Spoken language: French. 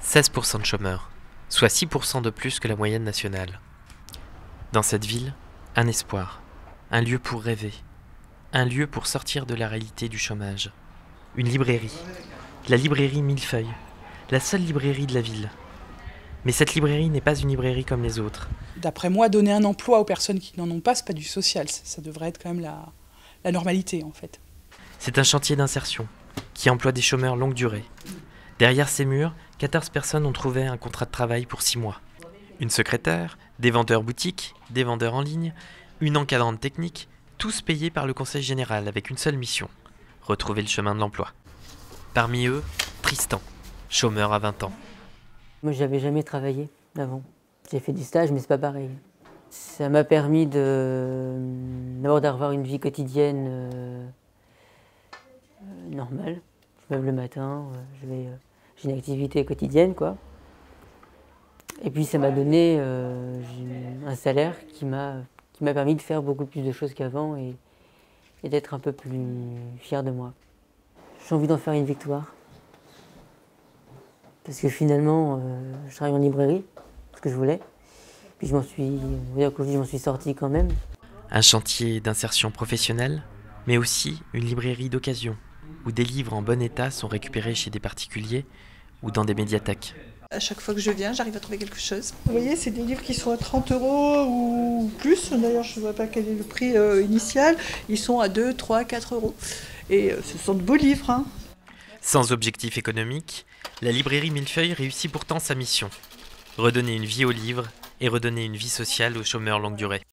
16% de chômeurs, soit 6% de plus que la moyenne nationale. Dans cette ville, un espoir, un lieu pour rêver, un lieu pour sortir de la réalité du chômage. Une librairie, la librairie Millefeuille, la seule librairie de la ville. Mais cette librairie n'est pas une librairie comme les autres. D'après moi, donner un emploi aux personnes qui n'en ont pas, c'est pas du social, ça devrait être quand même la normalité en fait. C'est un chantier d'insertion qui emploie des chômeurs longue durée. Derrière ces murs, 14 personnes ont trouvé un contrat de travail pour 6 mois. Une secrétaire, des vendeurs boutiques, des vendeurs en ligne, une encadrante technique, tous payés par le Conseil général avec une seule mission, retrouver le chemin de l'emploi. Parmi eux, Tristan, chômeur à 20 ans. Moi, j'avais jamais travaillé avant. J'ai fait des stages, mais c'est pas pareil. Ça m'a permis d'abord d'avoir une vie quotidienne normale. Je me lève le matin, j'ai une activité quotidienne, quoi. Et puis ça m'a donné un salaire qui m'a permis de faire beaucoup plus de choses qu'avant et d'être un peu plus fier de moi. J'ai envie d'en faire une victoire. Parce que finalement, je travaille en librairie, ce que je voulais. Puis je m'en suis sorti quand même. Un chantier d'insertion professionnelle, mais aussi une librairie d'occasion, où des livres en bon état sont récupérés chez des particuliers ou dans des médiathèques. À chaque fois que je viens, j'arrive à trouver quelque chose. Vous voyez, c'est des livres qui sont à 30 € ou plus. D'ailleurs, je ne vois pas quel est le prix initial. Ils sont à 2, 3, 4 €. Et ce sont de beaux livres, hein. Sans objectif économique, la librairie Millefeuille réussit pourtant sa mission. Redonner une vie aux livres et redonner une vie sociale aux chômeurs longue durée.